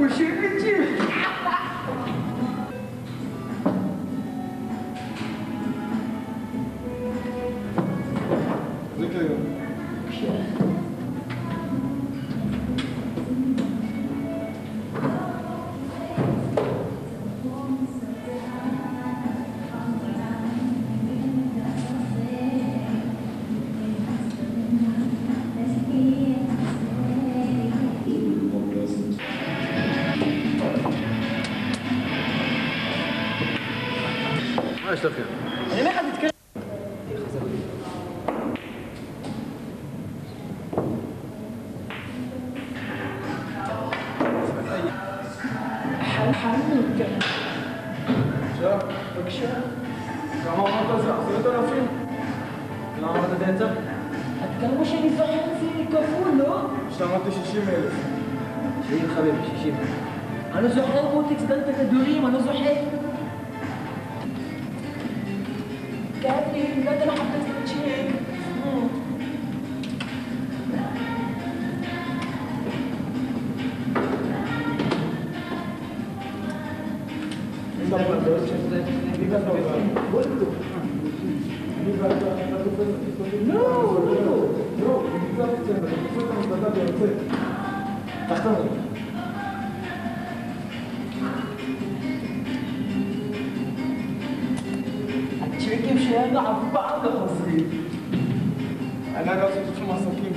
Musimy. מה יש לכם? אני אומר לך, תתקרב. חנוכה. עכשיו, בבקשה. כמה אמרת זה? 10,000? למה אמרת דצה? עד כמה שאני זוכר זה כפול, לא? שמעתי 60,000. 60 חביבי, 60. אני לא זוכר מוטי צדלת הכדורים, אני לא זוכר. קאפי, לא יודע לחפש את הצ'ק. הצ'קים שלנו אף פעם לא חוזרים. אני לא עושה שום עסקים.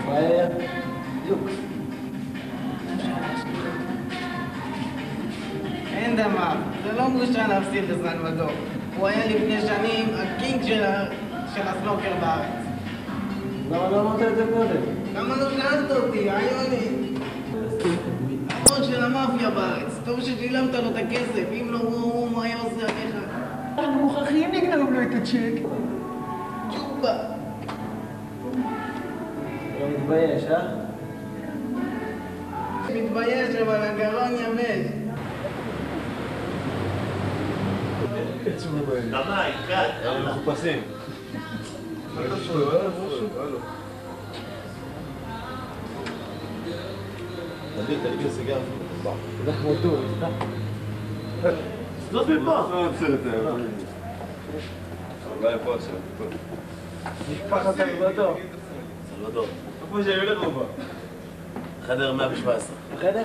פראייר, לוקס. אין דבר, זה לא בושה להפסיד לסלבדור. הוא היה לפני שנים הקינג של הסנוקר בארץ. למה לא אמרת את זה קודם? למה לא שאלת אותי, היוני? הבוס של המאפיה בארץ, טוב ששילמת לו את הכסף, אם לא הוא, מה היה עושה עליך? אנחנו מוכרחים לגנוב לו את הצ'ק. צ'ובה. לא מתבייש, אה? מתבייש, אבל הגרון יבש. למה? אנחנו מחופשים. תדליק סיגר. זה כמו טור, זאת מפה. אולי פה עכשיו. משפחת סלבדור. סלבדור. איפה שאני הולך לו בה? חדר 117. בחדר?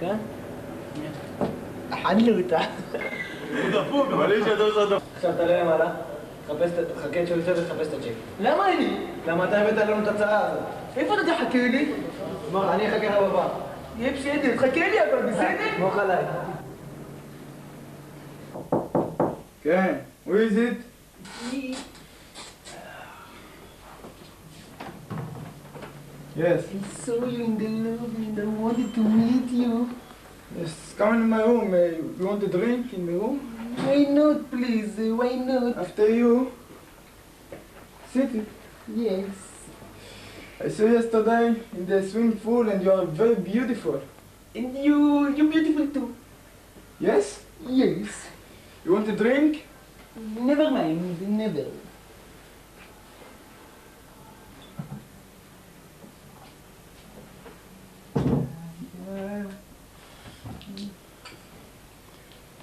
כאן? אכלנו אותה. הוא דפוק, אבל יש יותר דפוק. עכשיו תעלה למעלה, חכה את שולטר ותחפש את הצ'ק. למה אני? למה אתה הבאת לנו את הצעה הזאת? איפה אתה תחכה לי? מה, אני אחכה לך בבא. יהיה בסדר, תחכה לי אבל, בסדר? מוח עליי. כן, who is it? Yes. I saw you in the lobby and I wanted to meet you. Yes, come in my room. You want a drink in the room? Why not, please? Why not? After you. Sit. Yes. I saw you yesterday in the swimming pool and you are very beautiful. And you're beautiful too. Yes? Yes. You want a drink? Never mind, never.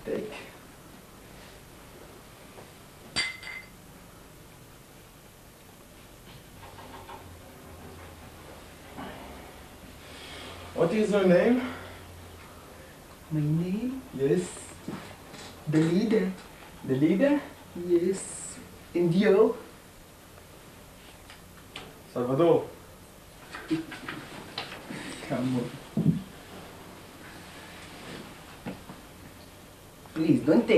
Take. What is your name? My name? Yes. The leader. The leader? Yes. And you? Salvador. Come on. Please, don't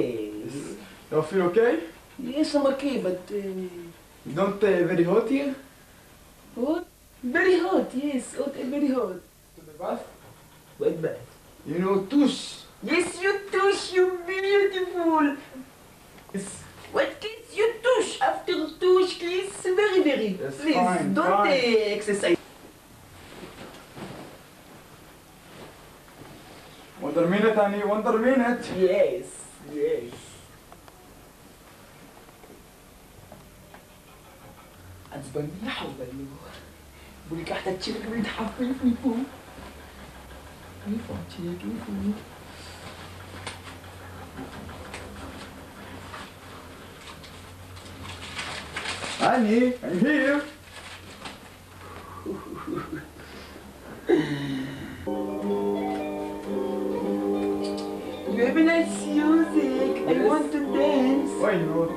You feel okay? Yes, I'm okay, but... You don't very hot here? What? Very hot, yes, hot and very hot. To the bath? Wait back. You know touche. Yes, you touche, you beautiful. Yes. What kiss? You touche. After touche, kiss, very, very. Yes, Please, fine, don't fine. exercise. One minute, honey, 1 minute. Yes, yes. עצבני חובנו. בוא ניקח את הצ'ק ונתחפף מפה. איפה הצ'ק? איפה הוא? Honey, I'm here. You have a nice music. I want to dance. Why not?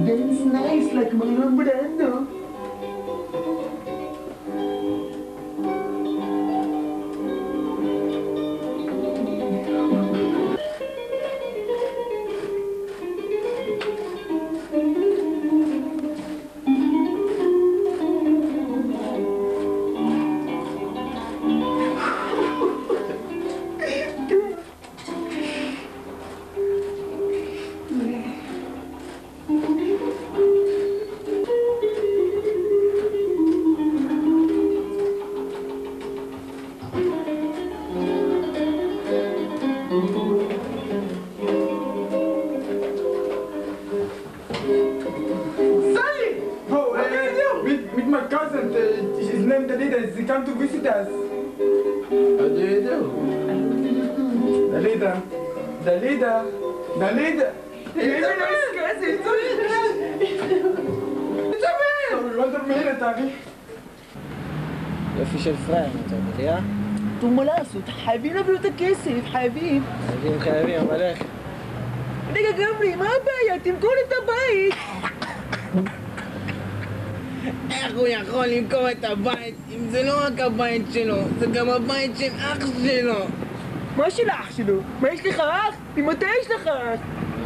Dance nice like Marlon Brando. With my cousin, his name Dalida, he come to visit us. How do you do? Dalida, Dalida, Dalida. You have a nice cousin. Want to meet Tani? יופי של פרייר, אתה יודע? טוב, מה לעשות? חייבים להביא לו את הכסף, חייבים. חייבים, אבל איך? רגע, גברי, מה הבעיה? תמכור את הבית. איך הוא יכול למכור את הבית אם זה לא רק הבית שלו, זה גם הבית של אח שלו? מה של אח שלו? מה, יש לך אח? ממתי יש לך אח?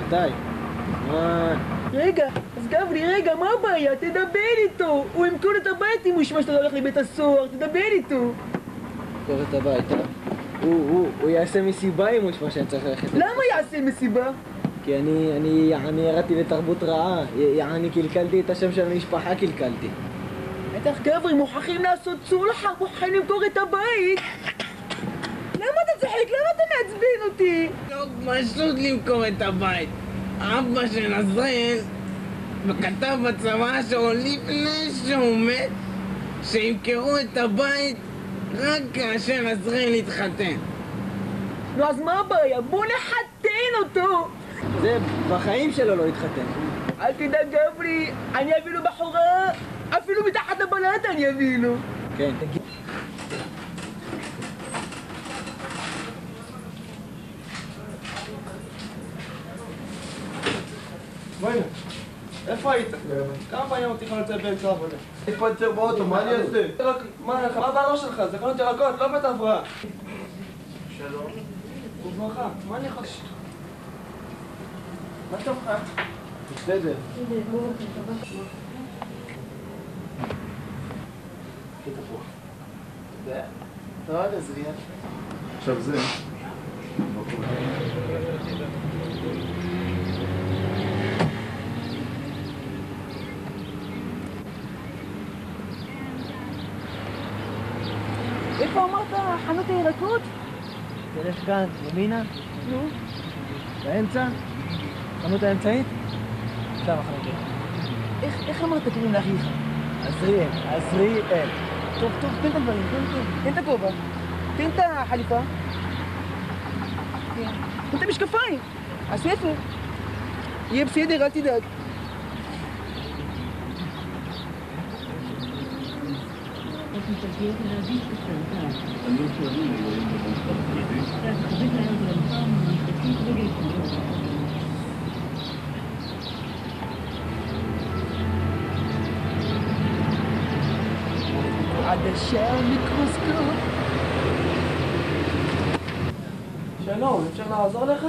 מתי? מה... רגע, אז גברי, רגע, מה הבעיה? תדבר איתו. הוא ימכור את הבית אם הוא ישמע שאתה לא הולך לבית הסוהר, תדבר איתו. קורא את הבית, הוא יעשה מסיבה אם הוא ישמע שאני צריך ללכת. למה יעשה מסיבה? כי אני ירדתי לתרבות רעה, אני קלקלתי את השם של המשפחה, קלקלתי. בטח גברי, מוכרחים לעשות סולחה, מוכרחים למכור את הבית. למה אתה צוחק? למה אתה מעצבן אותי? לא פשוט למכור את הבית. אבא של עזריאל וכתב בצבא שלו לפני שהוא מת שימכרו את הבית רק כאשר עזריאל יתחתן. נו, אז מה הבעיה? בוא נחתן אותו! זה בחיים שלו לא התחתן. אל תדאג גברי, אני אביא לו בחורה, אפילו מתחת לבלטה אני אביא לו. כן, תגיד. בוא'נה, איפה היית? כמה פעמים אמרתי לך לצאת באמצע העבודה? התפטר באוטו, מה אני אעשה? מה הבעיה שלך? זה קונות ירקות, לא בית הבראה. שלום. וברכה, מה אני יכול... מה שלומך? בסדר. טוב, עזריאל. עכשיו זה. איפה אמרת חנות הירקות? תלך כאן, ימינה. נו. באמצע. חנות האמצעית. שם החנות האמצעית. איך אמרת קוראים לאחיך? עזריאל. טוב, תן את הדברים, תן את הכובע. תן את החליפה. תן את המשקפיים. הספר. יהיה בסדר, אל תדאג. עדשה מיקרוסקופ. שלום, אפשר לעזור לך?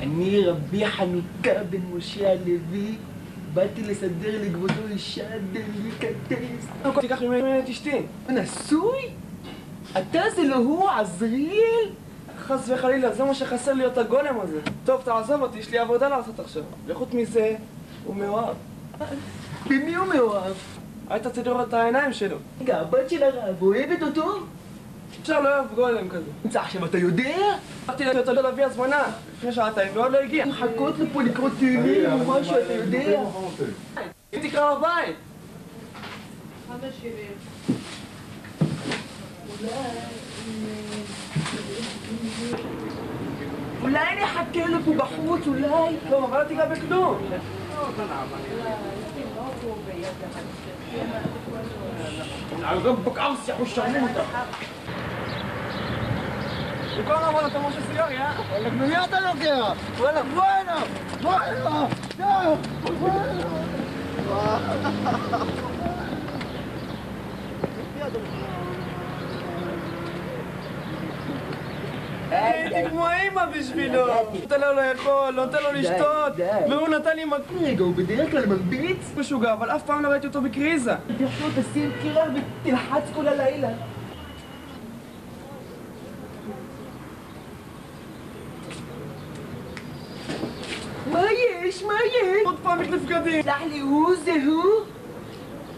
אני רבי חנוכה בן משה הלוי, באתי לסדר לכבודו אישה דליקטס. תיקח ממני את אשתי. נשוי? אתה זה לא הוא, עזריאל? חס וחלילה, זה מה שחסר להיות הגולם הזה. טוב, תעזוב אותי, יש לי עבודה לעשות עכשיו. וחוץ מזה, הוא מאוהב. במי הוא מאוהב? היית תדור את העיניים שלו. רגע, הבת של הרב אוהבת אותו? אפשר לא אוהב גולם כזה. נמצא עכשיו, אתה יודע? הלכתי לתת לו להביא הזמנה לפני שעתיים, ועוד לא הגיע. מחכות לפה לקרוא תהילים או משהו, אתה יודע? אם תקרא בבית. 5.70. אולי אני אחכה לו פה בחוץ, אולי? טוב, אבל אל תיגע בכלום. על רבק ארס יחו שרמוטה. וכל נעבוד אתה משה סיגריה? וואלכ, ממי אתה לוקח? וואלכ, בוא הנה! בוא הנה! בוא הנה! הייתי כמו אימא בשבילו. נותן לו לאכול, נותן לו לשתות, והוא נתן לי מכות. רגע, הוא בדרך כלל מרביץ? משוגע, אבל אף פעם לא ראיתי אותו בקריזה. תרשו, תשים קירר ותלחץ כל הלילה. מה יש? מה יש? עוד פעם יש נפקדים. סלח לי, זה הוא?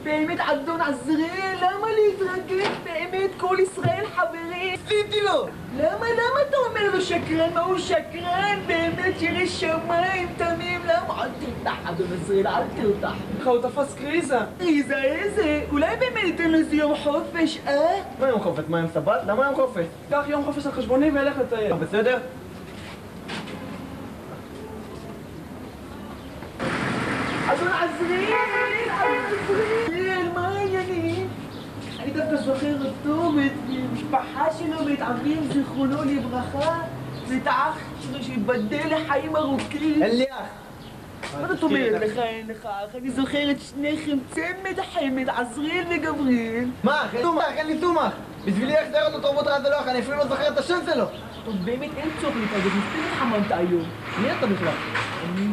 באמת אדון עזריאל, למה להתרגש? באמת כל ישראל חברים. עשיתי לו! למה אתה אומר לו שקרן? מה הוא שקרן? באמת שירי שמיים תמים, למה? אל תרתח אדון עזריאל, אל תרתח. הוא תפס קריזה. קריזה איזה? אולי באמת ניתן לזה יום חופש, אה? מה יום חופש? מה יום סבת? למה יום חופש? קח יום חופש על חשבוני ואלך לטייל. בסדר? אדון עזריאל! עזריאל, מה העניינים? אני דווקא זוכר אותו ואת המשפחה שלו ואת אביו זיכרונו לברכה ואת האח שלו שיבדל לחיים ארוכים. אין לי אח. מה זאת אומרת לך אין לך אח? אני זוכר את שניכם צמד חמד, עזריאל וגבריאל. מה אחי? תומך, אין לי תומך. בשבילי יחזר אותו תרבות רע זה לא אחי, אני אפילו לא זוכר את השם שלו. טוב, באמת אין צורך להתרגש, מספיק חממת היום. מי אתה בכלל? אני